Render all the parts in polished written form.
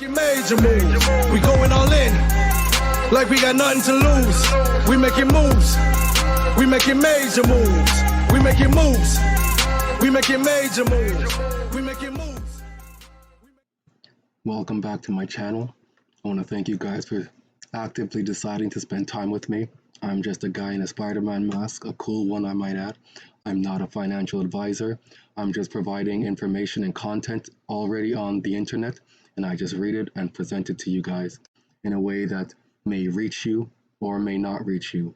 Making major moves. We going all in. Like we got nothing to lose. We making moves. We making major moves. We making moves. We making major moves. We making moves. Welcome back to my channel. I want to thank you guys for actively deciding to spend time with me. I'm just a guy in a Spider-Man mask, a cool one I might add. I'm not a financial advisor. I'm just providing information and content already on the internet, and I just read it and present it to you guys in a way that may reach you or may not reach you.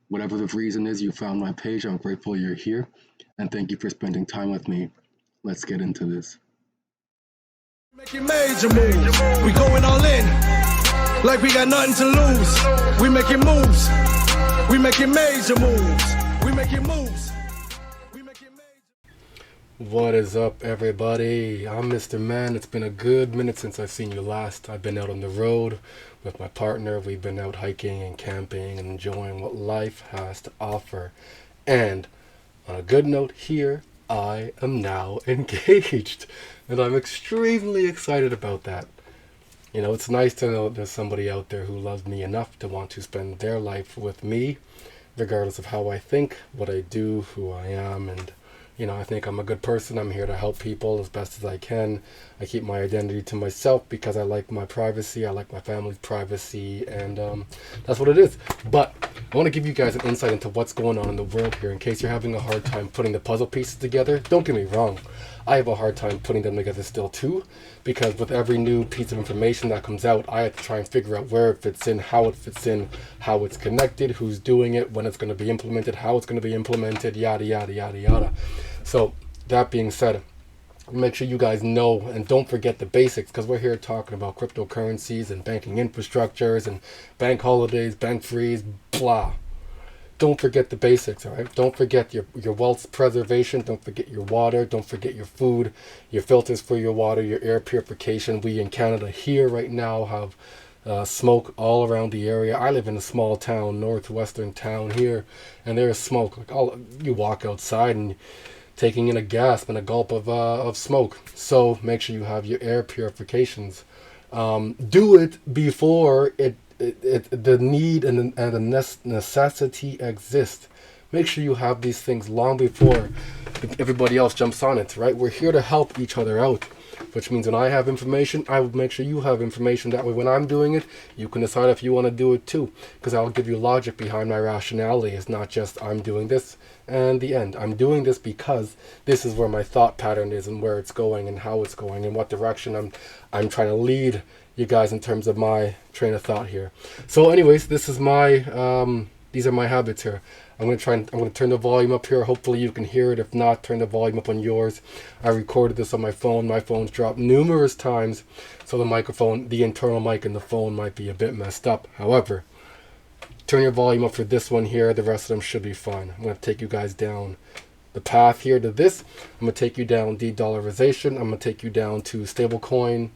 Whatever the reason is you found my page, I'm grateful you're here, and thank you for spending time with me. Let's get into this. Making major moves. We going all in. Like we got nothing to lose. We making moves. We making major moves. We making moves. We making major. What is up, everybody? I'm Mr. Man. It's been a good minute since I've seen you last. I've been out on the road with my partner. We've been out hiking and camping and enjoying what life has to offer. And on a good note here, I am now engaged. And I'm extremely excited about that. You know, it's nice to know there's somebody out there who loves me enough to want to spend their life with me, regardless of how I think, what I do, who I am, and you know, I think I'm a good person. I'm here to help people as best as I can. I keep my identity to myself because I like my privacy. I like my family's privacy, and that's what it is. But I want to give you guys an insight into what's going on in the world here in case you're having a hard time putting the puzzle pieces together. Don't get me wrong. I have a hard time putting them together still too, because with every new piece of information that comes out, I have to try and figure out where it fits in, how it's connected, who's doing it, when it's going to be implemented, how it's going to be implemented, yada, yada, yada, yada. So that being said, make sure you guys know and don't forget the basics, because we're here talking about cryptocurrencies and banking infrastructures and bank holidays, bank freeze, blah. Don't forget the basics, all right? Don't forget your wealth preservation. Don't forget your water. Don't forget your food, your filters for your water, your air purification. We in Canada here right now have smoke all around the area. I live in a small town, northwestern town here, and there is smoke. Like you walk outside and taking in a gasp and a gulp of smoke. So make sure you have your air purifications. Do it before the need and the necessity exist. Make sure you have these things long before everybody else jumps on it, right? We're here to help each other out, which means when I have information, I will make sure you have information. That way when I'm doing it, you can decide if you want to do it too, because I'll give you logic behind my rationality. It's not just I'm doing this and the end. I'm doing this because this is where my thought pattern is and where it's going and how it's going and what direction I'm trying to lead you guys in terms of my train of thought here. So anyways, this is my these are my habits here. I'm going to turn the volume up here. Hopefully you can hear it. If not, turn the volume up on yours. I recorded this on my phone. My phone's dropped numerous times, so the microphone, the internal mic in the phone might be a bit messed up. However, turn your volume up for this one here. The rest of them should be fine. I'm going to take you guys down the path here to this. I'm going to take you down de-dollarization. I'm going to take you down to stablecoin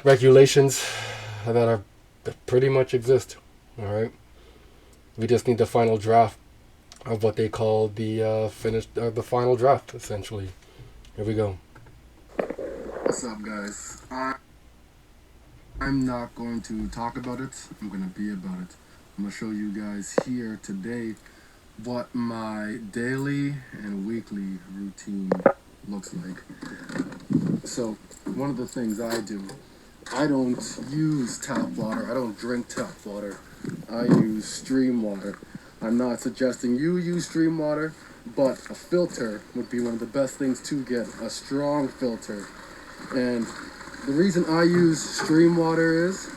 regulations that pretty much exist. All right, we just need the final draft of what they call the the final draft, essentially. Here we go. What's up, guys? I'm not going to talk about it. I'm going to be about it. I'm going to show you guys here today what my daily and weekly routine looks like. So one of the things I do, I don't use tap water. I don't drink tap water. I use stream water. I'm not suggesting you use stream water, but a filter would be one of the best things to get, a strong filter. And the reason I use stream water is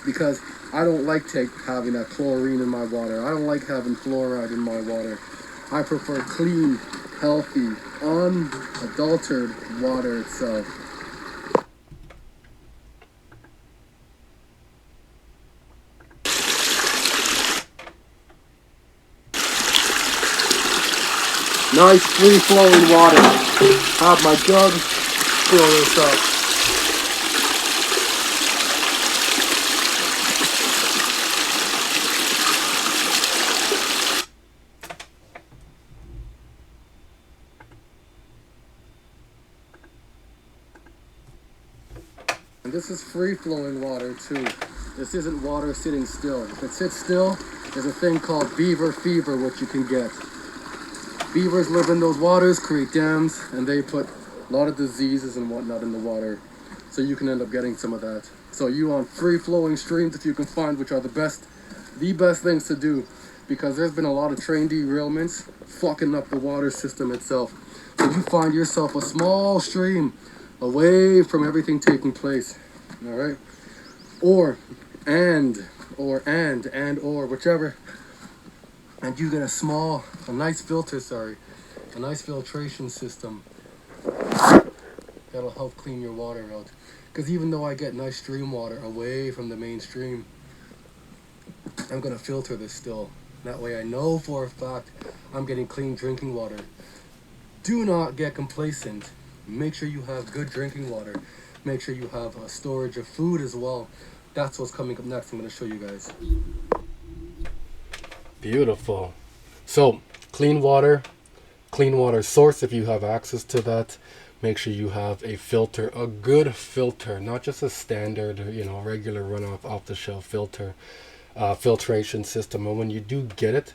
because I don't like having that chlorine in my water. I don't like having fluoride in my water. I prefer clean, healthy, unadulterated water itself. Nice free-flowing water. Have my jug, fill this up. And this is free-flowing water too. This isn't water sitting still. If it sits still, there's a thing called beaver fever, which you can get. Beavers live in those waters, create dams, and they put a lot of diseases and whatnot in the water. So you can end up getting some of that. So you want free-flowing streams if you can find, which are the best things to do, because there's been a lot of train derailments fucking up the water system itself. So you find yourself a small stream away from everything taking place, all right? Or whichever, and you get a nice filtration system that'll help clean your water out. Because even though I get nice stream water away from the mainstream, I'm gonna filter this still. That way I know for a fact I'm getting clean drinking water. Do not get complacent. Make sure you have good drinking water. Make sure you have a storage of food as well. That's what's coming up next. I'm going to show you guys. Beautiful. So, clean water source if you have access to that. Make sure you have a filter, a good filter, not just a standard, regular runoff off the shelf filter, filtration system. And when you do get it,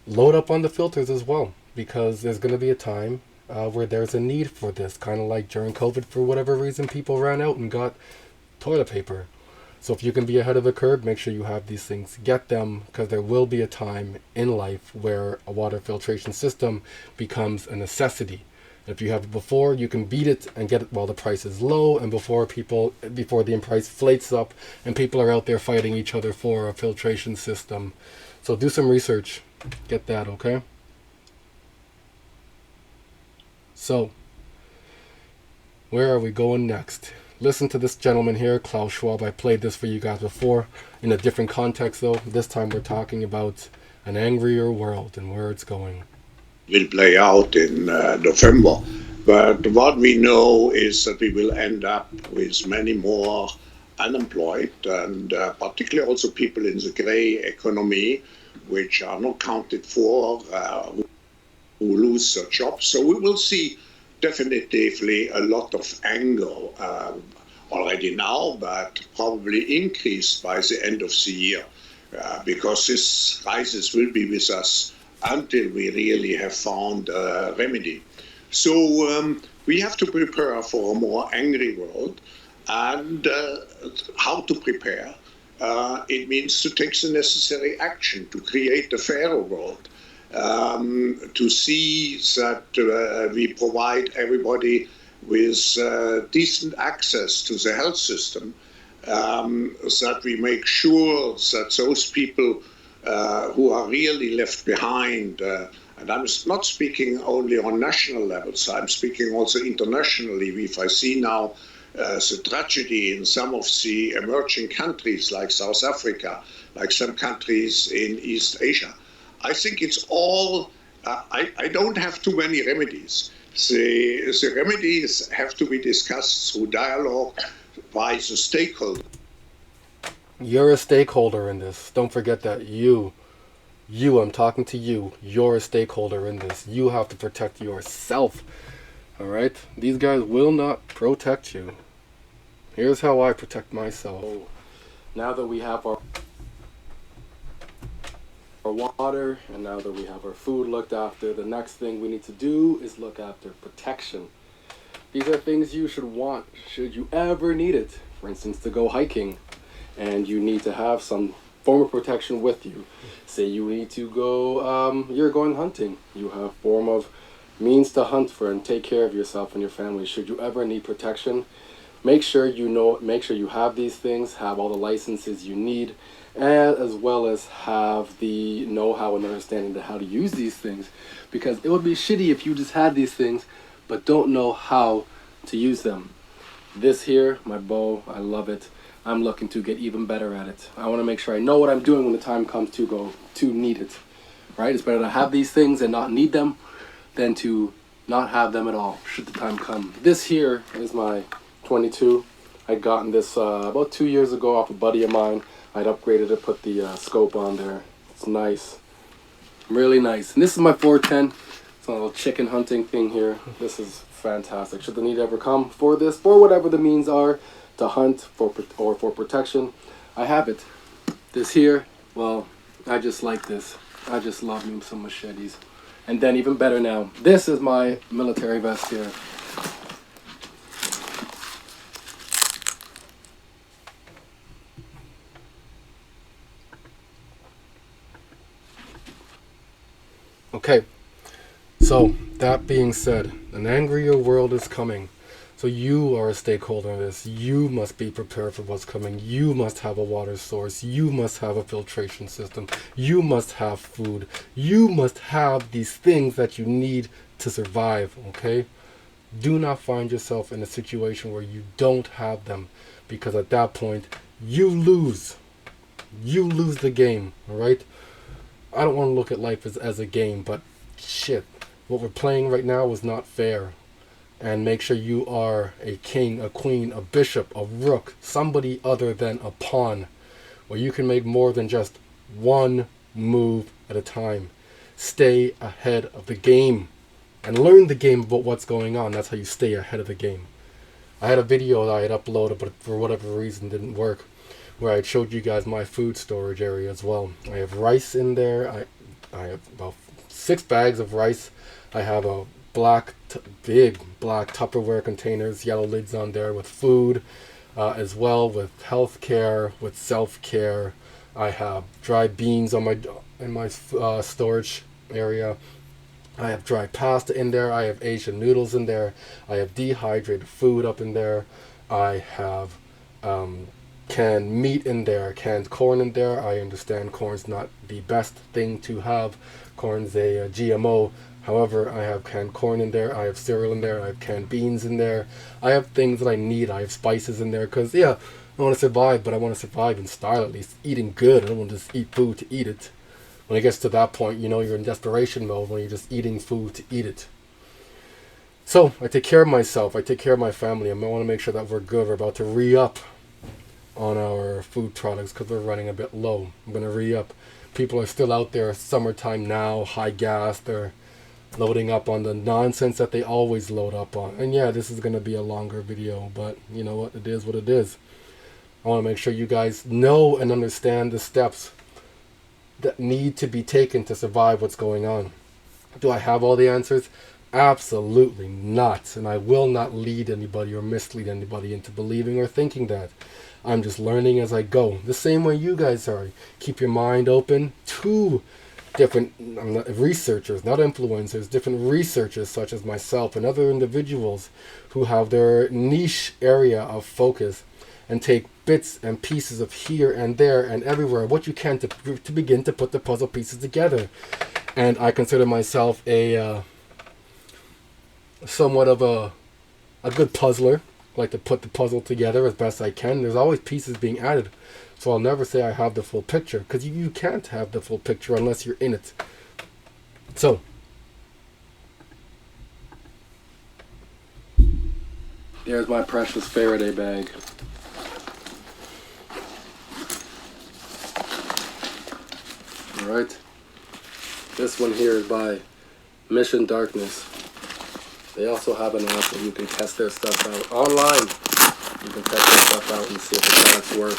load up on the filters as well, because there's going to be a time where there's a need for this, kind of like during COVID. For whatever reason, people ran out and got toilet paper. So if you can be ahead of the curve, make sure you have these things. Get them, because there will be a time in life where a water filtration system becomes a necessity. If you have it before, you can beat it and get it while the price is low, and before the price inflates up and people are out there fighting each other for a filtration system. So do some research. Get that, okay? So, where are we going next? Listen to this gentleman here, Klaus Schwab. I played this for you guys before in a different context though. This time we're talking about an angrier world and where it's going. Will play out in November. But what we know is that we will end up with many more unemployed, and particularly also people in the grey economy, which are not counted for, who lose their jobs. So we will see definitively a lot of anger already now, but probably increased by the end of the year, because this crisis will be with us until we really have found a remedy. So we have to prepare for a more angry world. And how to prepare? It means to take the necessary action to create a fairer world, to see that we provide everybody with decent access to the health system, that we make sure that those people who are really left behind, and I'm not speaking only on national levels, I'm speaking also internationally. If I see now the tragedy in some of the emerging countries like South Africa, like some countries in East Asia, I think it's all, I don't have too many remedies. The remedies have to be discussed through dialogue by the stakeholders. You're a stakeholder in this. Don't forget that. You, I'm talking to you. You're a stakeholder in this. You have to protect yourself. All right? These guys will not protect you. Here's how I protect myself. Now that we have our water, and now that we have our food looked after, the next thing we need to do is look after protection. These are things you should want should you ever need it. For instance, to go hiking, and you need to have some form of protection with you. Say you need to go, you're going hunting. You have form of means to hunt for and take care of yourself and your family. Should you ever need protection, make sure you have these things, have all the licenses you need, and as well as have the know-how and understanding to how to use these things. Because it would be shitty if you just had these things but don't know how to use them. This here, my bow, I love it. I'm looking to get even better at it. I want to make sure I know what I'm doing when the time comes to need it. Right? It's better to have these things and not need them than to not have them at all should the time come. This here is my 22. I'd gotten this about 2 years ago off a buddy of mine. I'd upgraded it, put the scope on there. It's nice. Really nice. And this is my 410. It's a little chicken hunting thing here. This is fantastic. Should the need ever come for this, for whatever the means are, to to hunt or for protection, I have it. This here, well, I just like this. I just love me some machetes. And then even better now, this is my military vest here. Okay, so that being said, an angrier world is coming. So you are a stakeholder in this. You must be prepared for what's coming. You must have a water source. You must have a filtration system. You must have food. You must have these things that you need to survive, okay? Do not find yourself in a situation where you don't have them, because at that point, you lose. You lose the game, all right? I don't want to look at life as a game, but shit, what we're playing right now is not fair. And make sure you are a king, a queen, a bishop, a rook, somebody other than a pawn, where you can make more than just one move at a time. Stay ahead of the game and learn the game about what's going on. That's how you stay ahead of the game. I had a video that I had uploaded, but for whatever reason didn't work, where I showed you guys my food storage area as well. I have rice in there. I have about 6 bags of rice. I have a big black Tupperware containers, yellow lids on there with food, as well with healthcare, with self-care. I have dry beans in my storage area. I have dry pasta in there. I have Asian noodles in there. I have dehydrated food up in there. I have canned meat in there, canned corn in there. I understand corn's not the best thing to have. Corn's a GMO. However, I have canned corn in there, I have cereal in there, I have canned beans in there. I have things that I need, I have spices in there, because, yeah, I want to survive, but I want to survive in style at least, eating good. I don't want to just eat food to eat it. When it gets to that point, you know, you're in desperation mode when you're just eating food to eat it. So, I take care of myself, I take care of my family. I want to make sure that we're good. We're about to re-up on our food products because we're running a bit low. I'm going to re-up. People are still out there, summertime now, high gas, they're loading up on the nonsense that they always load up on. And yeah, this is going to be a longer video, but you know what, it is what it is. I want to make sure you guys know and understand the steps that need to be taken to survive what's going on. Do I have all the answers? Absolutely not. And I will not lead anybody or mislead anybody into believing or thinking that. I'm just learning as I go. The same way you guys are. Keep your mind open to different researchers, not influencers, different researchers such as myself and other individuals who have their niche area of focus and take bits and pieces of here and there and everywhere, what you can to begin to put the puzzle pieces together. And I consider myself a somewhat of a good puzzler. I like to put the puzzle together as best I can. There's always pieces being added. So I'll never say I have the full picture, because you can't have the full picture unless you're in it. So, there's my precious Faraday bag. Alright. This one here is by Mission Darkness. They also have an app where you can test their stuff out online. You can test their stuff out and see if the products work.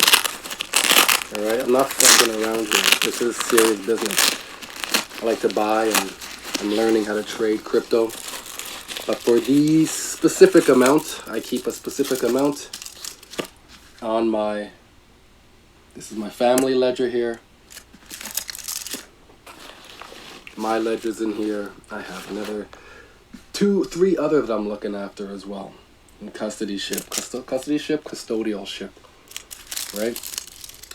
Alright, I'm not fucking around here. This is serious business. I like to buy, and I'm learning how to trade crypto. But for the specific amount, I keep a specific amount on this is my family ledger here. My ledger's in here. I have another 3 other that I'm looking after as well. In custodyship, custodialship, right?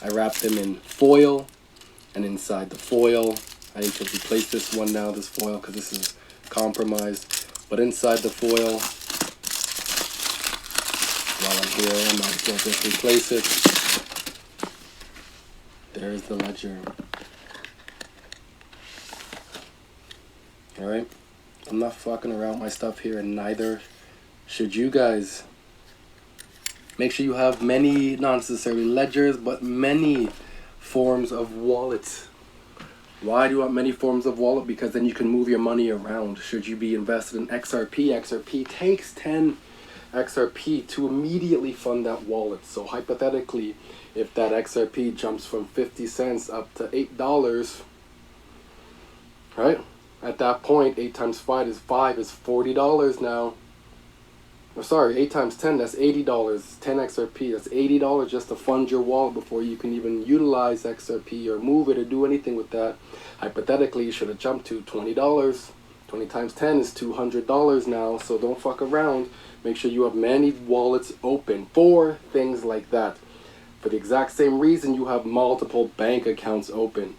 I wrap them in foil, and inside the foil, I need to replace this one now, this foil, because this is compromised. But inside the foil, while I'm here, I might as well just replace it. There's the ledger. Alright? I'm not fucking around with my stuff here, and neither should you guys. Make sure you have many, not necessarily ledgers, but many forms of wallets. Why do you want many forms of wallet? Because then you can move your money around. Should you be invested in XRP? XRP takes 10 XRP to immediately fund that wallet. So hypothetically, if that XRP jumps from 50 cents up to $8, right? At that point, 8 times 5 is $40 now. Or sorry, 8 times 10, that's $80. 10 XRP, that's $80 just to fund your wallet before you can even utilize XRP or move it or do anything with that. Hypothetically, you should have jumped to $20. 20 times 10 is $200 now, so don't fuck around. Make sure you have many wallets open for things like that. For the exact same reason you have multiple bank accounts open.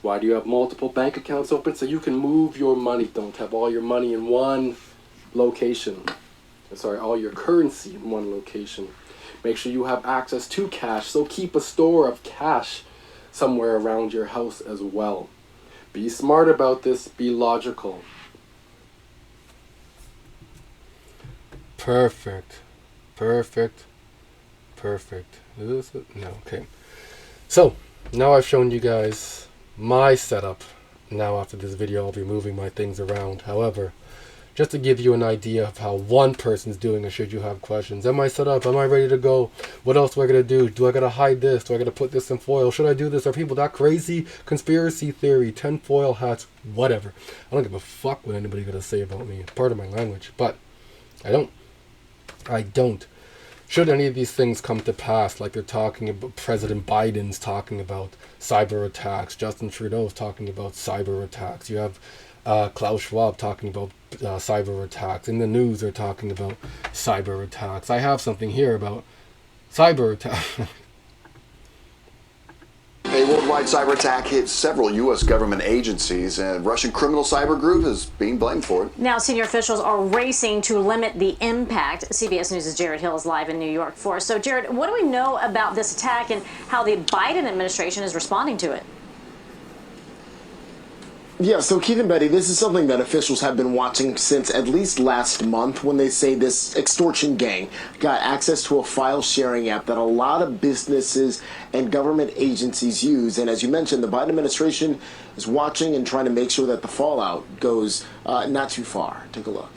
Why do you have multiple bank accounts open? So you can move your money. Don't have all your money in one location. Sorry, all your currency in one location. Make sure you have access to cash, so keep a store of cash somewhere around your house as well. Be smart about this, be logical. Perfect. Perfect. Perfect. Is this it? No, okay. So, now I've shown you guys my setup. Now after this video I'll be moving my things around. However, just to give you an idea of how one person's doing, or should you have questions. Am I set up? Am I ready to go? What else do I gotta do? Do I gotta hide this? Do I gotta put this in foil? Should I do this? Are people that crazy? Conspiracy theory, 10 foil hats, whatever. I don't give a fuck what anybody gotta say about me. It's part of my language. But I don't. Should any of these things come to pass, like they're talking about, President Biden's talking about cyber attacks, Justin Trudeau's talking about cyber attacks, you have Klaus Schwab talking about cyber attacks. In the news, they're talking about cyber attacks. I have something here about cyber attacks. A worldwide cyber attack hit several U.S. government agencies, and Russian criminal cyber group is being blamed for it. Now, senior officials are racing to limit the impact. CBS News' Jared Hill is live in New York for us. So, Jared, what do we know about this attack and how the Biden administration is responding to it? Yeah, so Keith and Betty, this is something that officials have been watching since at least last month, when they say this extortion gang got access to a file sharing app that a lot of businesses and government agencies use. And as you mentioned, the Biden administration is watching and trying to make sure that the fallout goes not too far. Take a look.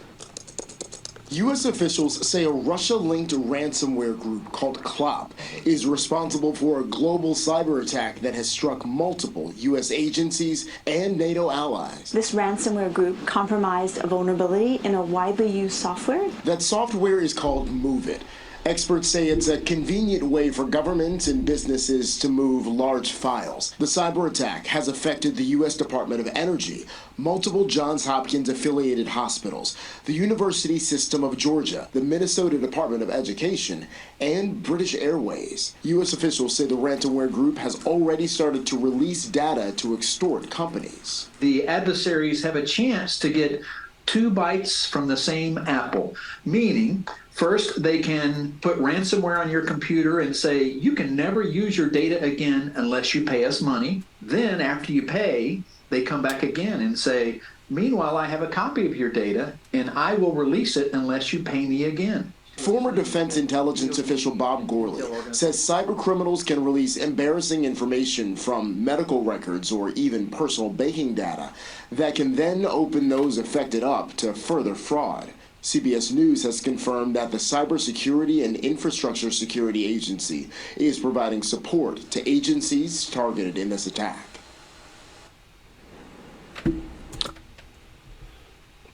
U.S. officials say a Russia-linked ransomware group called CLOP is responsible for a global cyber attack that has struck multiple U.S. agencies and NATO allies. This ransomware group compromised a vulnerability in a widely used software. That software is called MoveIt. Experts say it's a convenient way for governments and businesses to move large files. The cyber attack has affected the U.S. Department of Energy, multiple Johns Hopkins affiliated hospitals, the University System of Georgia, the Minnesota Department of Education, and British Airways. U.S. officials say the ransomware group has already started to release data to extort companies. The adversaries have a chance to get 2 bites from the same apple, meaning first, they can put ransomware on your computer and say, you can never use your data again unless you pay us money. Then after you pay, they come back again and say, meanwhile, I have a copy of your data and I will release it unless you pay me again. Former Defense Intelligence official Bob Gourley says cyber criminals can release embarrassing information from medical records or even personal banking data that can then open those affected up to further fraud. CBS News has confirmed that the Cybersecurity and Infrastructure Security Agency is providing support to agencies targeted in this attack.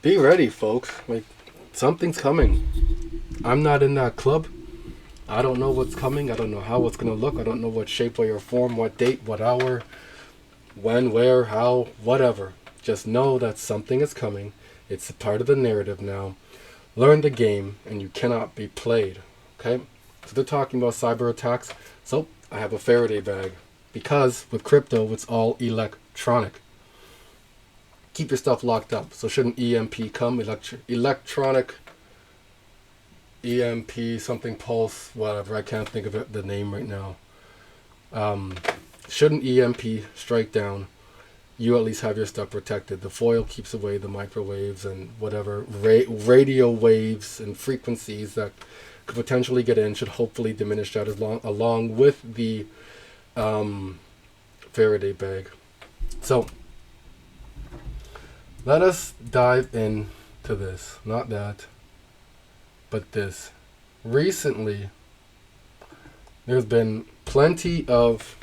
Be ready, folks. Like, something's coming. I'm not in that club. I don't know what's coming. I don't know how it's going to look. I don't know what shape, way, or form, what date, what hour, when, where, how, whatever. Just know that something is coming. It's a part of the narrative now. Learn the game, and you cannot be played. Okay? So they're talking about cyber attacks. So I have a Faraday bag. Because with crypto, it's all electronic. Keep your stuff locked up. So should an EMP come, electronic EMP, something pulse, whatever. I can't think of it, the name right now. Should an EMP strike down, you at least have your stuff protected. The foil keeps away the microwaves and whatever radio waves and frequencies that could potentially get in. Should hopefully diminish that along with the Faraday bag. So let us dive into this. Not that, but this. recently there's been plenty of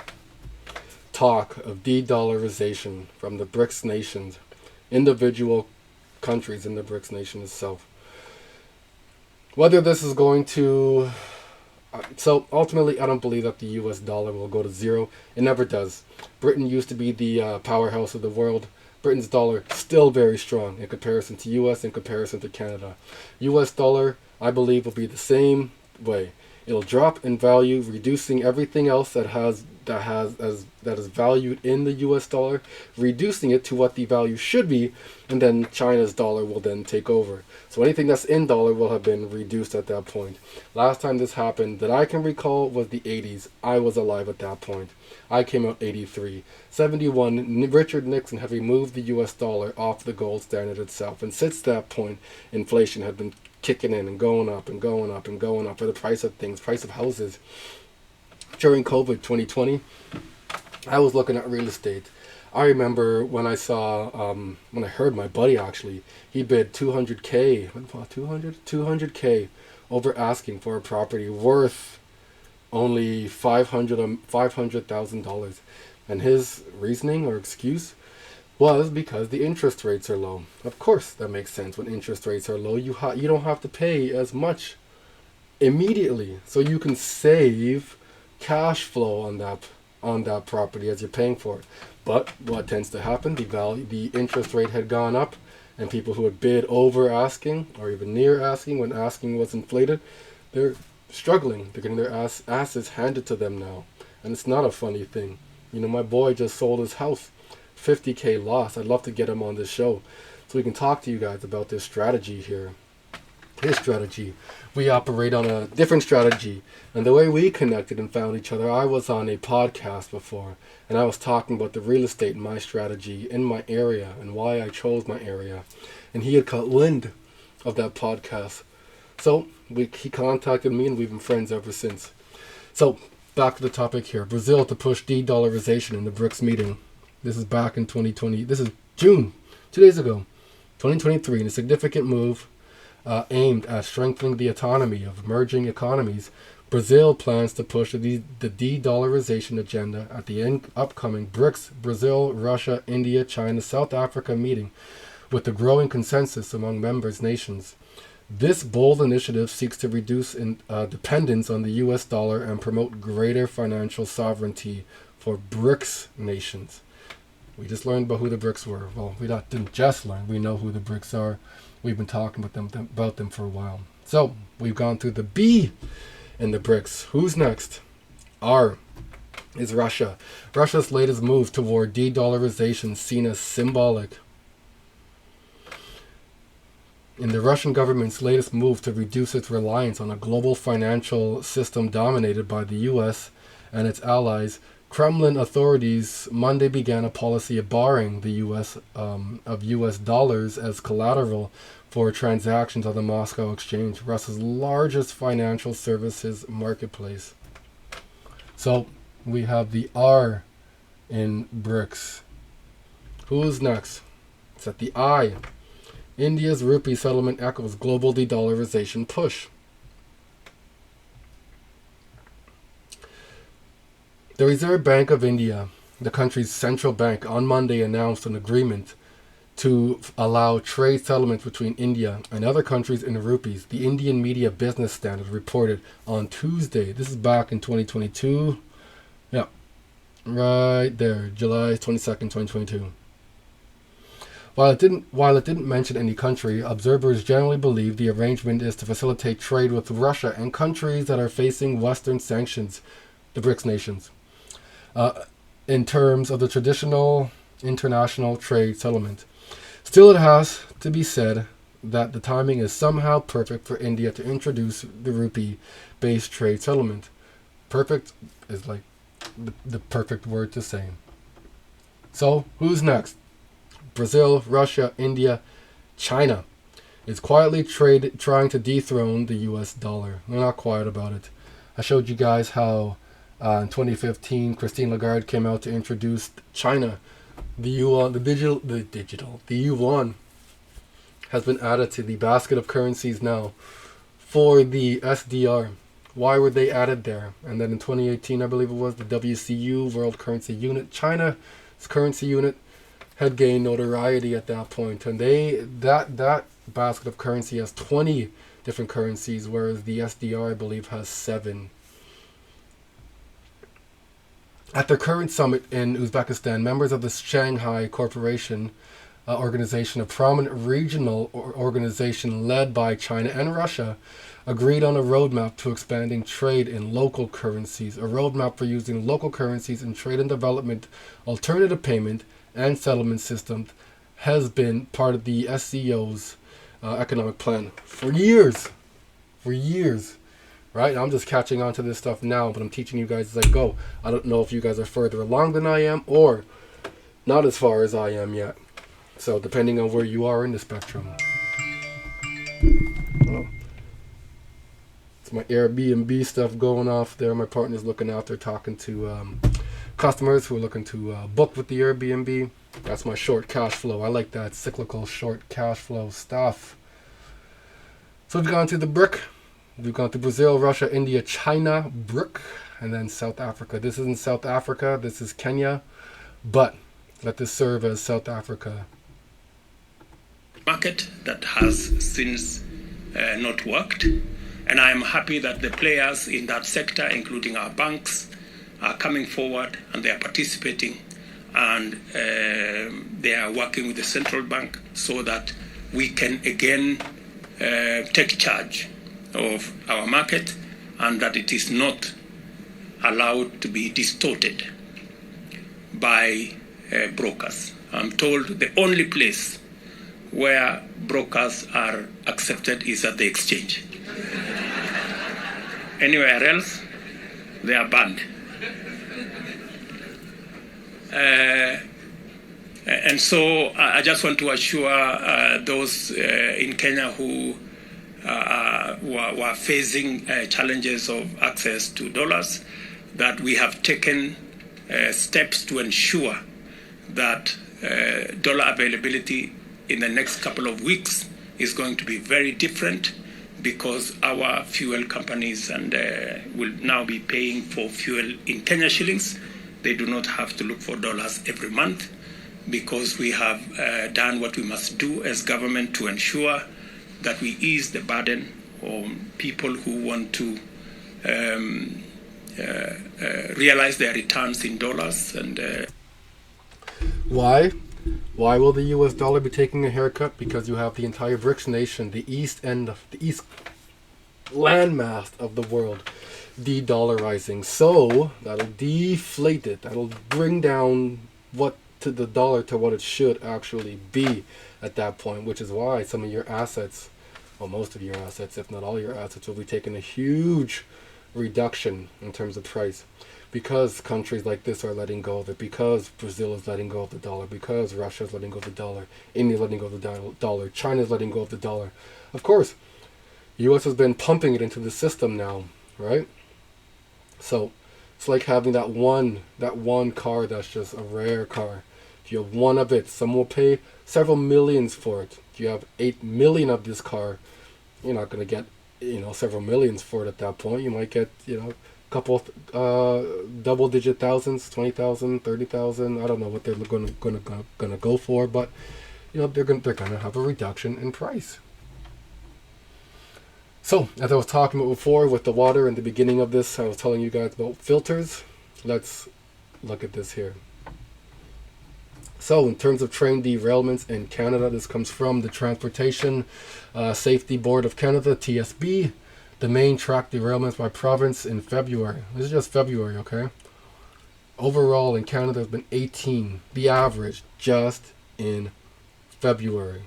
talk of de-dollarization from the BRICS nations, individual countries in the BRICS nation itself. Whether this is going to... So ultimately, I don't believe that the US dollar will go to zero. It never does. Britain used to be the powerhouse of the world. Britain's dollar still very strong in comparison to US, in comparison to Canada. US dollar, I believe, will be the same way. It'll drop in value, reducing everything else that is valued in the US dollar, reducing it to what the value should be, and then China's dollar will then take over. So anything that's in dollar will have been reduced at that point. Last time this happened that I can recall was the 80s. I was alive at that point. I came out 83. 71, Richard Nixon had removed the US dollar off the gold standard itself. And since that point, inflation had been kicking in and going up and going up and going up for the price of things, price of houses. During COVID 2020, I was looking at real estate. I remember when I saw, when I heard my buddy actually, he bid 200K, 200K over asking for a property worth only $500,000. And his reasoning or excuse was because the interest rates are low. Of course, that makes sense. When interest rates are low, you don't have to pay as much immediately, so you can save cash flow on that property as you're paying for it. But what tends to happen? The interest rate had gone up, and people who had bid over asking or even near asking when asking was inflated, they're struggling. They're getting their asses handed to them now, and it's not a funny thing. You know, my boy just sold his house. 50K loss. I'd love to get him on this show so we can talk to you guys about this strategy here. His strategy. We operate on a different strategy. And the way we connected and found each other, I was on a podcast before, and I was talking about the real estate and my strategy in my area and why I chose my area. And he had caught wind of that podcast. So he contacted me, and we've been friends ever since. So back to the topic here. Brazil to push de-dollarization in the BRICS meeting. This is back in 2020. This is June, 2 days ago, 2023, in a significant move aimed at strengthening the autonomy of emerging economies. Brazil plans to push the de-dollarization agenda at the upcoming BRICS, Brazil, Russia, India, China, South Africa meeting, with the growing consensus among members' nations. This bold initiative seeks to reduce dependence on the US dollar and promote greater financial sovereignty for BRICS nations. We just learned about who the BRICS were. Well, we didn't just learn. We know who the BRICS are. We've been talking about them for a while. So we've gone through the B in the BRICS. Who's next? R is Russia. Russia's latest move toward de-dollarization seen as symbolic. In the Russian government's latest move to reduce its reliance on a global financial system dominated by the US and its allies, Kremlin authorities Monday began a policy of barring the US dollars as collateral for transactions on the Moscow Exchange, Russia's largest financial services marketplace. So we have the R in BRICS. Who's next? It's at the I. India's rupee settlement echoes global de-dollarization push. The Reserve Bank of India, the country's central bank, on Monday announced an agreement to allow trade settlements between India and other countries in rupees. The Indian Media Business Standard reported on Tuesday. This is back in 2022. Yeah, right there, July 22nd, 2022. While it didn't mention any country, observers generally believe the arrangement is to facilitate trade with Russia and countries that are facing Western sanctions, the BRICS nations. In terms of the traditional international trade settlement. Still, it has to be said that the timing is somehow perfect for India to introduce the rupee-based trade settlement. Perfect is like the perfect word to say. So, who's next? Brazil, Russia, India, China is quietly trying to dethrone the US dollar. They're not quiet about it. I showed you guys how in 2015, Christine Lagarde came out to introduce China. The yuan, the yuan has been added to the basket of currencies now for the SDR. Why were they added there? And then in 2018, I believe it was, the WCU, World Currency Unit, China's currency unit, had gained notoriety at that point. And that basket of currency has 20 different currencies, whereas the SDR, I believe, has 7. At their current summit in Uzbekistan, members of the Shanghai Cooperation Organization, a prominent regional organization led by China and Russia, agreed on a roadmap to expanding trade in local currencies, a roadmap for using local currencies in trade and development, alternative payment, and settlement systems has been part of the SCO's economic plan for years. For years. Right? I'm just catching on to this stuff now, but I'm teaching you guys as I go. I don't know if you guys are further along than I am or not as far as I am yet. So depending on where you are in the spectrum. Oh. It's my Airbnb stuff going off there. My partner's looking out there talking to customers who are looking to book with the Airbnb. That's my short cash flow. I like that cyclical short cash flow stuff. So we've gone to the BRIC. We've gone to Brazil, Russia, India, China, BRIC, and then South Africa. This isn't South Africa. This is Kenya. But let this serve as South Africa. Market that has since not worked. And I am happy that the players in that sector, including our banks, are coming forward and they are participating. And they are working with the central bank so that we can again take charge of our market and that it is not allowed to be distorted by brokers. I'm told the only place where brokers are accepted is at the exchange. Anywhere else, they are banned. And so I just want to assure those in Kenya who were facing challenges of access to dollars that we have taken steps to ensure that dollar availability in the next couple of weeks is going to be very different because our fuel companies will now be paying for fuel in Kenya shillings. They do not have to look for dollars every month because we have done what we must do as government to ensure that we ease the burden on people who want to realize their returns in dollars. And Why? Why will the US dollar be taking a haircut? Because you have the entire BRICS nation, the east landmass of the world, de-dollarizing. So that'll deflate it. That'll bring down the dollar to what it should actually be at that point, which is why some of your assets, well, most of your assets, if not all your assets, will be taking a huge reduction in terms of price. Because countries like this are letting go of it, because Brazil is letting go of the dollar, because Russia is letting go of the dollar, India is letting go of the dollar, China is letting go of the dollar. Of course, the US has been pumping it into the system now, right? So it's like having that one car that's just a rare car. If you have one of it, someone will pay several millions for it. If you have 8 million of this car, you're not going to get, several millions for it at that point. You might get, couple double-digit thousands, 20,000, 30,000. I don't know what they're gonna go for, but they're gonna have a reduction in price. So, as I was talking about before with the water in the beginning of this, I was telling you guys about filters. Let's look at this here. So, in terms of train derailments in Canada, this comes from the Transportation Safety Board of Canada, TSB. The main track derailments by province in February. This is just February, okay? Overall in Canada has been 18, the average, just in February.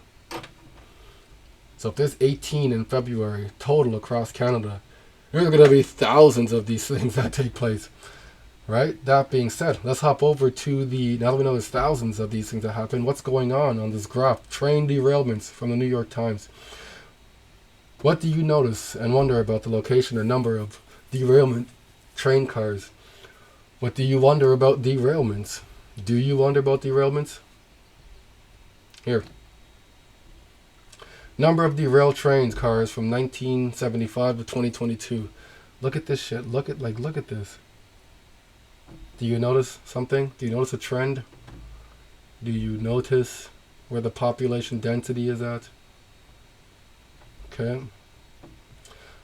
So if there's 18 in February total across Canada, there's going to be thousands of these things that take place, right? That being said, let's hop over to now that we know there's thousands of these things that happen, what's going on this graph? Train derailments from the New York Times. What do you notice and wonder about the location or number of derailment train cars? What do you wonder about derailments? Do you wonder about derailments? Here. Number of derailed trains cars from 1975 to 2022. Look at this shit. Look at this. Do you notice something? Do you notice a trend? Do you notice where the population density is at? Okay.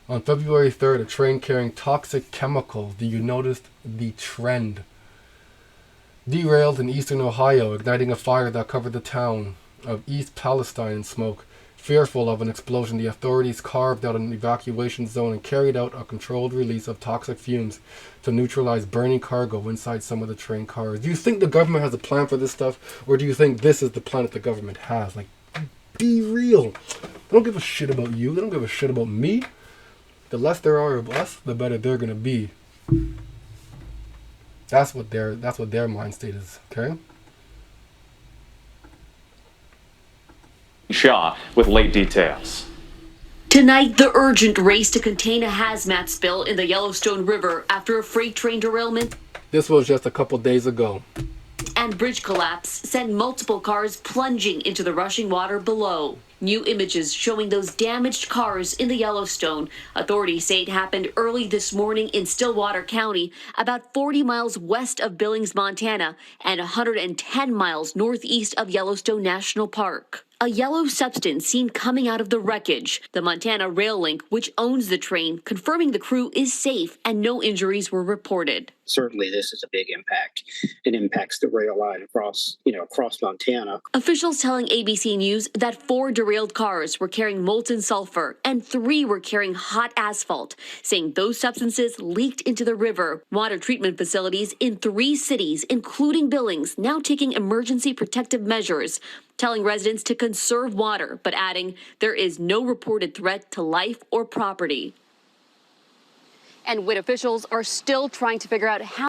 On February 3rd, a train carrying toxic chemicals. Do you notice the trend? Derailed in eastern Ohio, igniting a fire that covered the town of East Palestine in smoke. Fearful of an explosion, the authorities carved out an evacuation zone and carried out a controlled release of toxic fumes to neutralize burning cargo inside some of the train cars. Do you think the government has a plan for this stuff? Or do you think this is the plan that the government has? Like, be real. They don't give a shit about you. They don't give a shit about me. The less there are of us, the better they're going to be. That's what their mind state is, okay? Shaw with late details. Tonight, the urgent race to contain a hazmat spill in the Yellowstone River after a freight train derailment. This was just a couple days ago. And bridge collapse sent multiple cars plunging into the rushing water below. New images showing those damaged cars in the Yellowstone. Authorities say it happened early this morning in Stillwater County, about 40 miles west of Billings, Montana, and 110 miles northeast of Yellowstone National Park. A yellow substance seen coming out of the wreckage. The Montana Rail Link, which owns the train, confirming the crew is safe and no injuries were reported. Certainly, this is a big impact. It impacts the rail line across Montana. Officials telling ABC News that 4 derailed cars were carrying molten sulfur and 3 were carrying hot asphalt, saying those substances leaked into the river. Water treatment facilities in 3 cities, including Billings, now taking emergency protective measures, telling residents to conserve water, but adding there is no reported threat to life or property. And WIT officials are still trying to figure out how.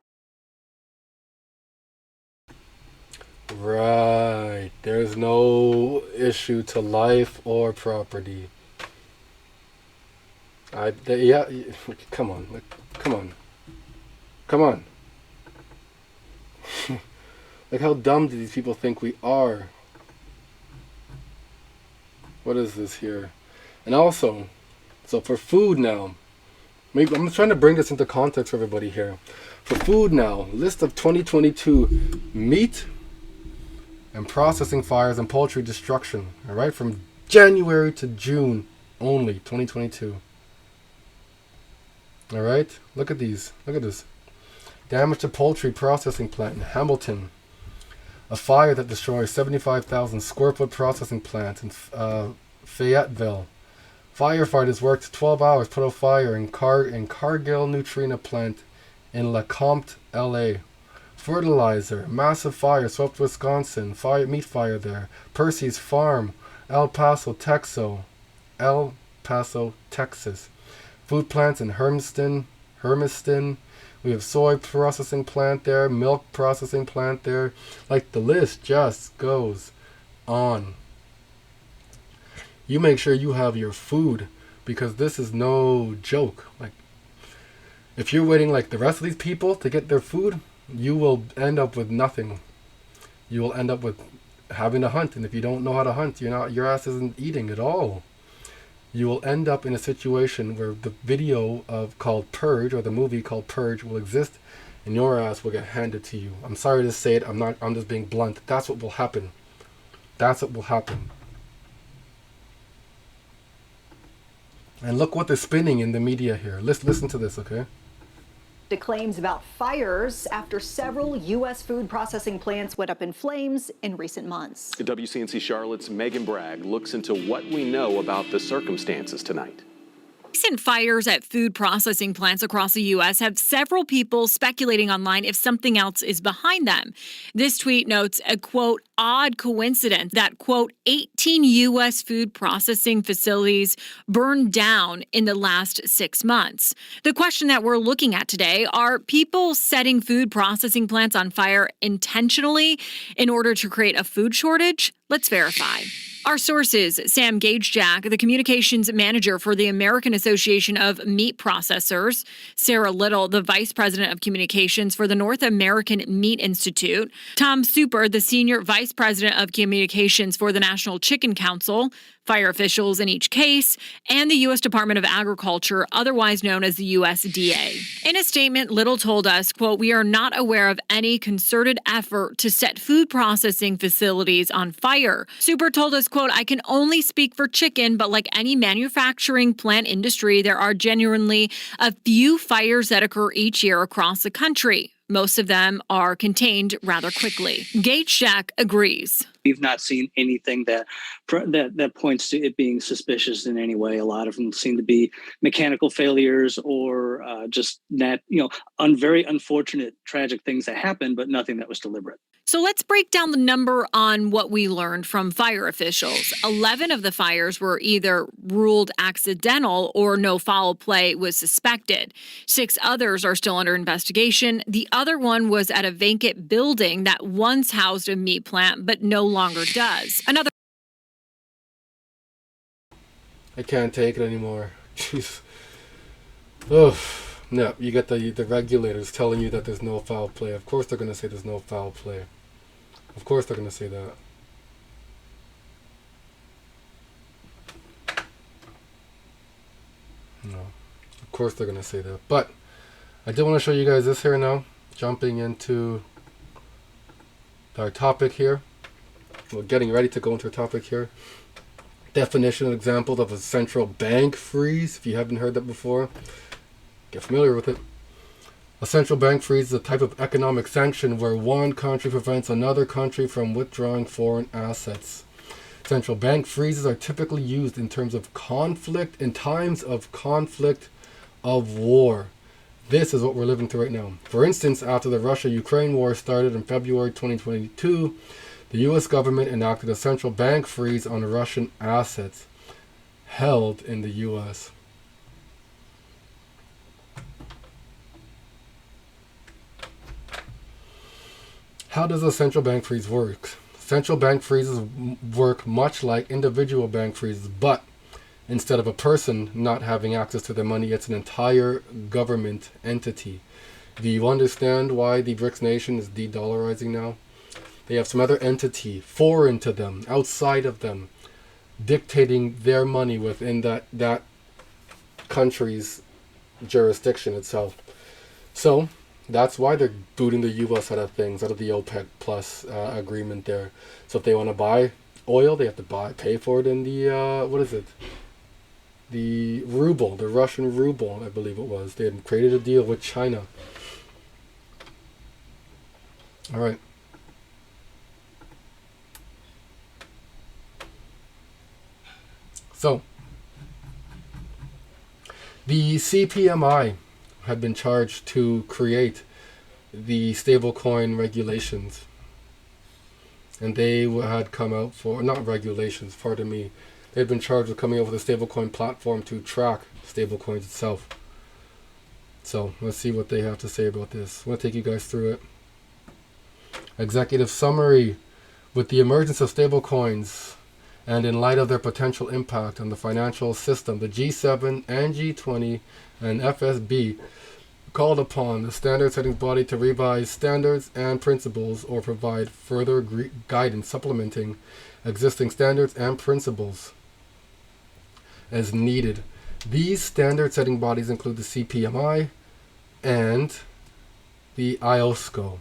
Right. There's no issue to life or property. Come on. Like, how dumb do these people think we are? What is this here? And also, so for food now, maybe I'm trying to bring this into context for everybody here. For food now, list of 2022 meat and processing fires and poultry destruction. All right, from January to June only, 2022. All right, look at these. Look at this. Damage to poultry processing plant in Hamilton. A fire that destroys 75,000 square foot processing plant in Fayetteville. Firefighters worked 12 hours, put out fire in Cargill Nutrina plant in LeCompte, LA. Fertilizer, massive fire swept Wisconsin. Meat fire there. Percy's Farm, El Paso, Texas. Food plants in Hermiston. We have soy processing plant there, milk processing plant there. Like, the list just goes on. You make sure you have your food, because this is no joke. Like, if you're waiting like the rest of these people to get their food, you will end up with nothing. You will end up with having to hunt, and if you don't know how to hunt, your ass isn't eating at all. You will end up in a situation where the video called Purge, or the movie called Purge, will exist, and your ass will get handed to you. I'm sorry to say it. I'm just being blunt. That's what will happen. That's what will happen. And look what they're spinning in the media here. Listen to this, okay? To claims about fires after several U.S. food processing plants went up in flames in recent months. WCNC Charlotte's Megan Bragg looks into what we know about the circumstances tonight. Recent fires at food processing plants across the U.S. have several people speculating online if something else is behind them. This tweet notes a, quote, odd coincidence that, quote, 18 U.S. food processing facilities burned down in the last 6 months. The question that we're looking at today, are people setting food processing plants on fire intentionally in order to create a food shortage? Let's verify. Our sources, Sam Gage-Jack, the communications manager for the American Association of Meat Processors, Sarah Little, the vice president of communications for the North American Meat Institute, Tom Super, the senior vice president of communications for the National Chicken Council, fire officials in each case, and the U.S. Department of Agriculture, otherwise known as the USDA. In a statement, Little told us, quote, "We are not aware of any concerted effort to set food processing facilities on fire." Super told us, quote, "I can only speak for chicken, but like any manufacturing plant industry, there are genuinely a few fires that occur each year across the country. Most of them are contained rather quickly." Gage Jack agrees. We've not seen anything that points to it being suspicious in any way. A lot of them seem to be mechanical failures or just very unfortunate, tragic things that happen, but nothing that was deliberate. So let's break down the number on what we learned from fire officials. 11 of the fires were either ruled accidental or no foul play was suspected. 6 others are still under investigation. The other one was at a vacant building that once housed a meat plant but no longer does. I can't take it anymore. Jeez. Ugh. No, you get the regulators telling you that there's no foul play. Of course they're going to say there's no foul play. Of course they're going to say that. No. Of course they're going to say that. But I did want to show you guys this here now. Jumping into our topic here. We're getting ready to go into our topic here. Definition and examples of a central bank freeze. If you haven't heard that before, get familiar with it. A central bank freeze is a type of economic sanction where one country prevents another country from withdrawing foreign assets. Central bank freezes are typically used in times of conflict of war. This is what we're living through right now. For instance, after the Russia-Ukraine war started in February 2022, the U.S. government enacted a central bank freeze on Russian assets held in the U.S. How does a central bank freeze work? Central bank freezes work much like individual bank freezes, but instead of a person not having access to their money, it's an entire government entity. Do you understand why the BRICS nation is de-dollarizing now? They have some other entity foreign to them, outside of them, dictating their money within that country's jurisdiction itself. So that's why they're booting the U.S. out of things, out of the OPEC plus agreement there. So if they want to buy oil, they have to pay for it in the, what is it? The ruble, the Russian ruble, I believe it was. They had created a deal with China. All right. So, the CPMI had been charged to create the stablecoin regulations. And they had come out for, not regulations, pardon me. They had been charged with coming up with a stablecoin platform to track stablecoins itself. So, let's see what they have to say about this. I'm going to take you guys through it. Executive summary. With the emergence of stablecoins, and in light of their potential impact on the financial system, the G7 and G20 and FSB called upon the standard-setting body to revise standards and principles or provide further guidance supplementing existing standards and principles as needed. These standard-setting bodies include the CPMI and the IOSCO.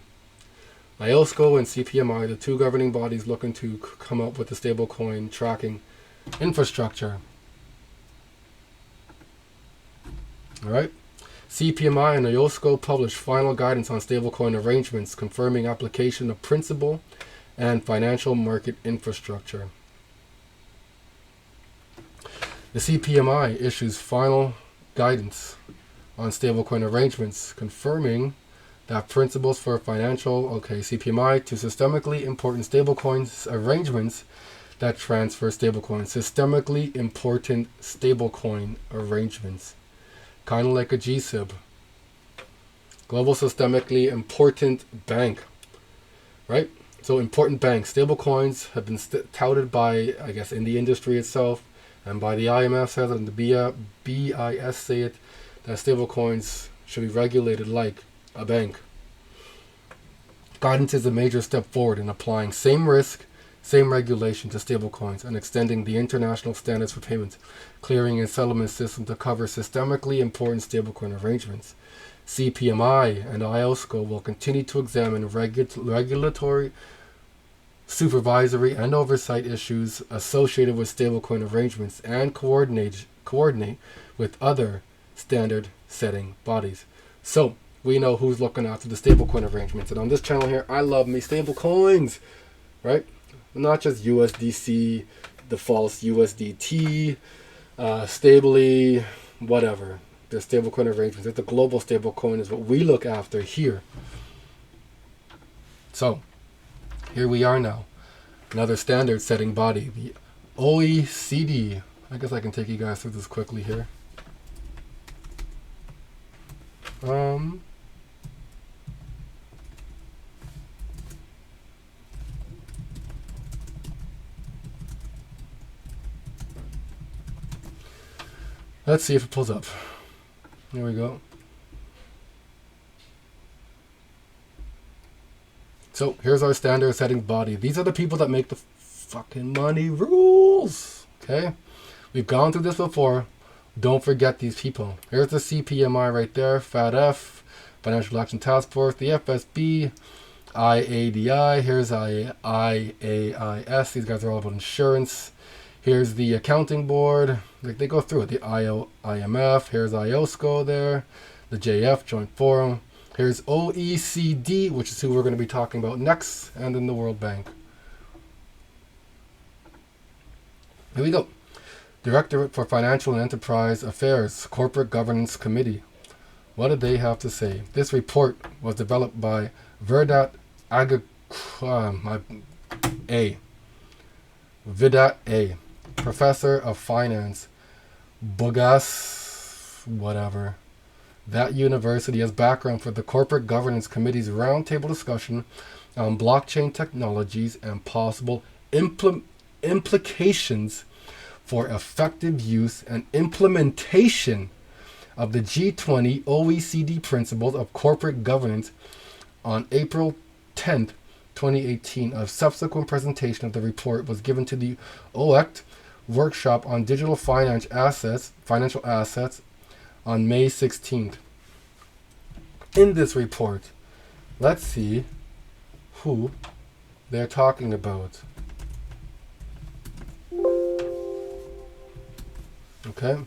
IOSCO and CPMI, the two governing bodies looking to come up with the stablecoin tracking infrastructure. All right. CPMI and IOSCO published final guidance on stablecoin arrangements, confirming application of principle and financial market infrastructure. The CPMI issues final guidance on stablecoin arrangements, confirming that principles for CPMI to systemically important stablecoins arrangements that transfer stablecoins. Systemically important stablecoin arrangements. Kind of like a GSIB. Global Systemically Important Bank. Right? So important banks. Stablecoins have been touted by, I guess, in the industry itself, and by the IMF says it, and the BIS say it, that stablecoins should be regulated like a bank. Guidance is a major step forward in applying same risk, same regulation to stablecoins and extending the international standards for payments, clearing and settlement system to cover systemically important stablecoin arrangements. CPMI and IOSCO will continue to examine regulatory, supervisory, and oversight issues associated with stablecoin arrangements and coordinate with other standard-setting bodies. So, we know who's looking after the stablecoin arrangements. And on this channel here, I love me stablecoins, right? Not just USDC, the false USDT, Stably, whatever. The stablecoin arrangements. The global stablecoin is what we look after here. So, here we are now. Another standard-setting body, the OECD. I guess I can take you guys through this quickly here. Let's see if it pulls up. Here we go. So here's our standard setting body. These are the people that make the fucking money rules. Okay? We've gone through this before. Don't forget these people. Here's the CPMI right there. FATF, Financial Action Task Force, the FSB, IADI. Here's IAIS. These guys are all about insurance. Here's the accounting board. Like, they go through it. The IMF. Here's IOSCO there. The JF, Joint Forum. Here's OECD, which is who we're going to be talking about next. And then the World Bank. Here we go. Directorate for Financial and Enterprise Affairs, Corporate Governance Committee. What did they have to say? This report was developed by Vidat A, Professor of Finance, Bogas, whatever. That university has background for the Corporate Governance Committee's roundtable discussion on blockchain technologies and possible implications for effective use and implementation of the G20 OECD principles of corporate governance on April 10th, 2018. A subsequent presentation of the report was given to the OECT workshop on digital financial assets on May 16th. In this report, let's see who they're talking about. Okay.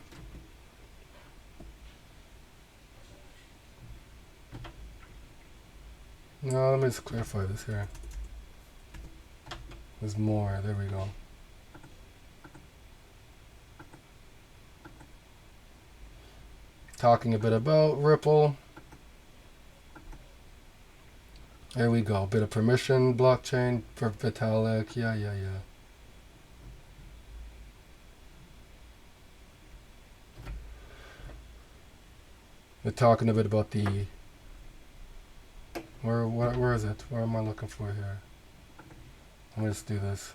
Now let me just clarify this here. There's more. There we go. Talking a bit about Ripple. There we go. Bit of permission, blockchain for Vitalik. Yeah. We're talking a bit about the... Where is it? Where am I looking for here? Let me just do this.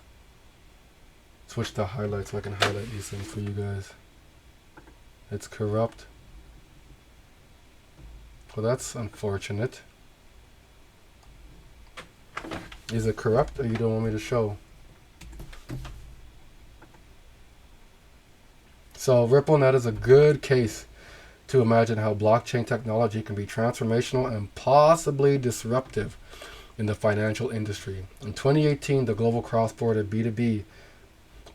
Switch to highlights so I can highlight these things for you guys. It's corrupt. Well, that's unfortunate. Is it corrupt, or you don't want me to show? So RippleNet is a good case to imagine how blockchain technology can be transformational and possibly disruptive in the financial industry. In 2018, the global cross-border B2B,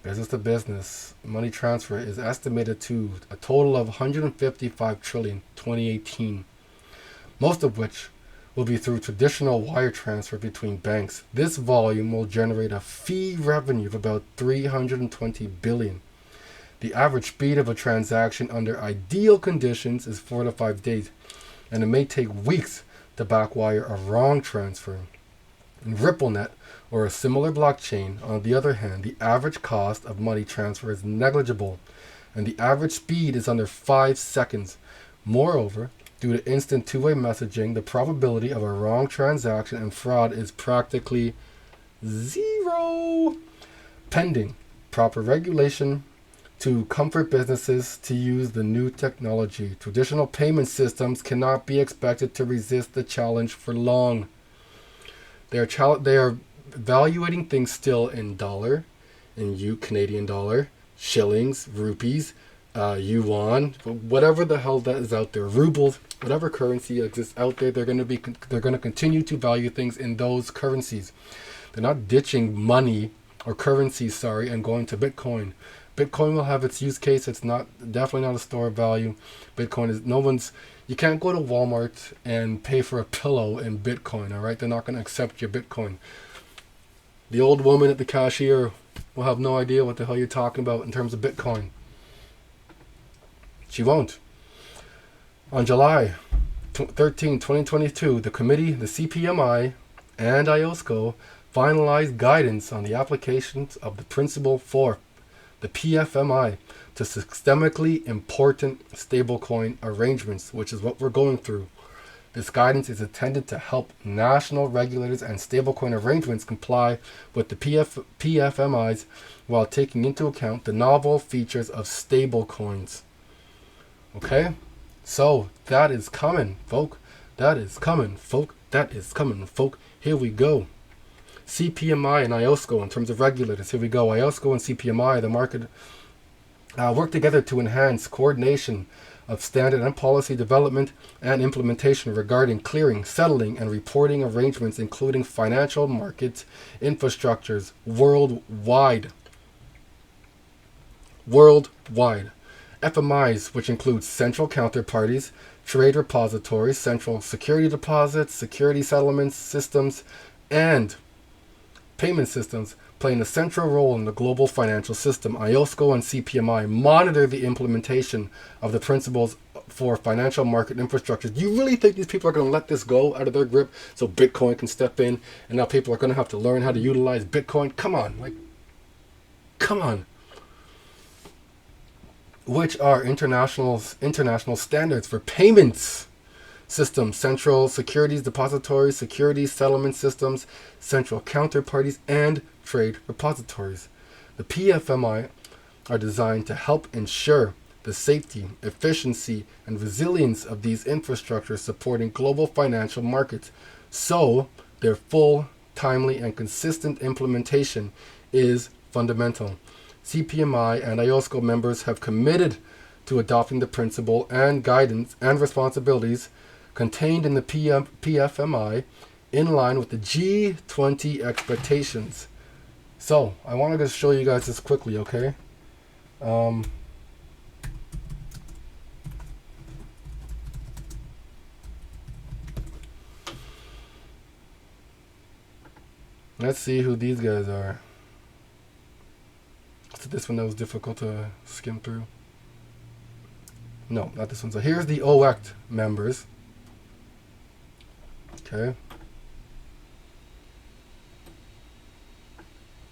business to business, money transfer is estimated to a total of 155 trillion 2018, most of which will be through traditional wire transfer between banks. This volume will generate a fee revenue of about 320 billion. The average speed of a transaction under ideal conditions is 4 to 5 days, and it may take weeks to backwire a wrong transfer. In RippleNet, or a similar blockchain, on the other hand, the average cost of money transfer is negligible, and the average speed is under 5 seconds. Moreover, due to instant two-way messaging, the probability of a wrong transaction and fraud is practically zero. Pending proper regulation to comfort businesses to use the new technology, traditional payment systems cannot be expected to resist the challenge for long. They are valuating things still in dollar, in Canadian dollar, shillings, rupees, yuan, whatever the hell that is out there, rubles, whatever currency exists out there, they're going to continue to value things in those currencies. They're not ditching money or currencies, sorry, and going to Bitcoin. Bitcoin will have its use case. It's definitely not a store of value. Bitcoin is you can't go to Walmart and pay for a pillow in Bitcoin, all right? They're not going to accept your Bitcoin. The old woman at the cashier will have no idea what the hell you're talking about in terms of Bitcoin. She won't. On July 13, 2022, the committee, the CPMI, and IOSCO finalized guidance on the applications of the principle for the PFMI to systemically important stablecoin arrangements, which is what we're going through. This guidance is intended to help national regulators and stablecoin arrangements comply with the PFMIs while taking into account the novel features of stablecoins. Okay? So, that is coming, folk. That is coming, folk. That is coming, folk. Here we go. CPMI and IOSCO in terms of regulators. Here we go. IOSCO and CPMI, the market, work together to enhance coordination of standard and policy development and implementation regarding clearing, settling, and reporting arrangements, including financial markets infrastructures worldwide. FMIs, which include central counterparties, trade repositories, central security deposits, security settlements systems, and payment systems, playing a central role in the global financial system. IOSCO and CPMI monitor the implementation of the principles for financial market infrastructure. Do you really think these people are going to let this go out of their grip so Bitcoin can step in and now people are going to have to learn how to utilize Bitcoin? Come on. Come on. Which are international standards for payments systems, central securities depositories, securities settlement systems, central counterparties, and trade repositories. The PFMI are designed to help ensure the safety, efficiency, and resilience of these infrastructures supporting global financial markets. So, their full, timely, and consistent implementation is fundamental. CPMI and IOSCO members have committed to adopting the principle and guidance and responsibilities contained in the PFMI in line with the G20 expectations. So, I want to just show you guys this quickly, okay? Let's see who these guys are. So this one that was difficult to skim through. No, not this one. So here's the OACT members. Okay.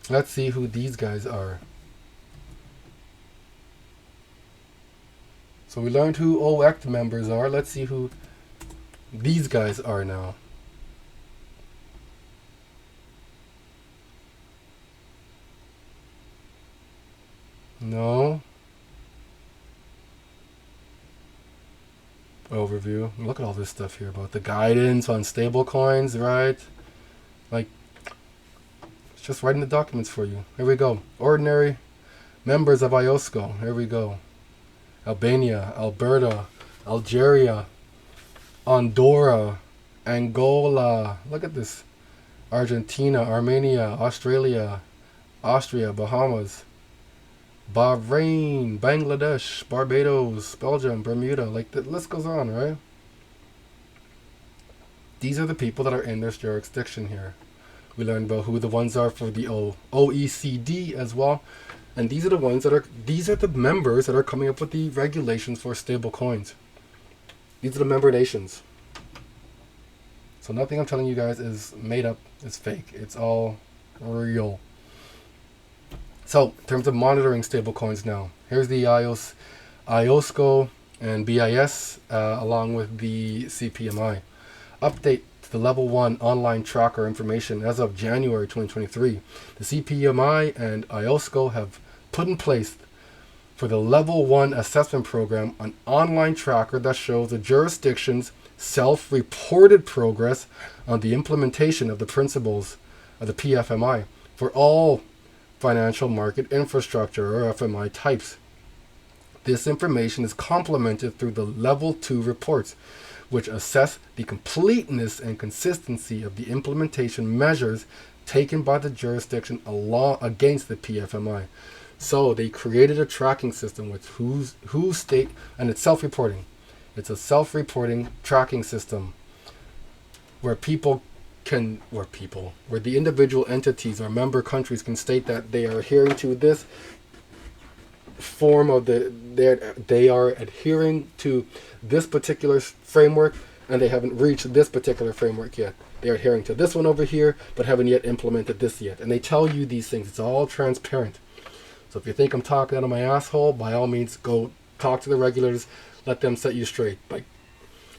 Let's see who these guys are. So we learned who OACT members are. Let's see who these guys are now. No. Overview. Look at all this stuff here about the guidance on stablecoins, right? It's just writing the documents for you. Here we go. Ordinary members of IOSCO. Here we go. Albania, Alberta, Algeria, Andorra, Angola. Look at this. Argentina, Armenia, Australia, Austria, Bahamas, Bahrain, Bangladesh, Barbados, Belgium, Bermuda, the list goes on, right? These are the people that are in this jurisdiction here. We learned about who the ones are for the OECD as well. And these are the members that are coming up with the regulations for stable coins. These are the member nations. So nothing I'm telling you guys is made up, it's fake. It's all real. So, in terms of monitoring stablecoins now, here's the IOSCO and BIS along with the CPMI. Update to the Level 1 online tracker information as of January 2023. The CPMI and IOSCO have put in place for the Level 1 assessment program an online tracker that shows the jurisdiction's self-reported progress on the implementation of the principles the PFMI, for all financial market infrastructure or FMI types. This information is complemented through the Level 2 reports, which assess the completeness and consistency of the implementation measures taken by the jurisdiction against the PFMI. So they created a tracking system with whose state, and it's self-reporting. It's a self-reporting tracking system where the individual entities or member countries can state that they are adhering to this form of they are adhering to this particular framework, and they haven't reached this particular framework yet. They're adhering to this one over here, but haven't yet implemented this yet. And they tell you these things. It's all transparent. So if you think I'm talking out of my asshole, by all means, go talk to the regulators. Let them set you straight. Like,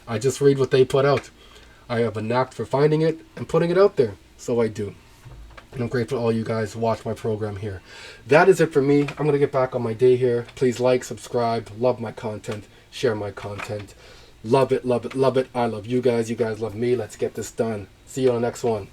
I just read what they put out. I have a knack for finding it and putting it out there. So I do. And I'm grateful to all you guys who watch my program here. That is it for me. I'm going to get back on my day here. Please like, subscribe, love my content, share my content. Love it, love it, love it. I love you guys. You guys love me. Let's get this done. See you on the next one.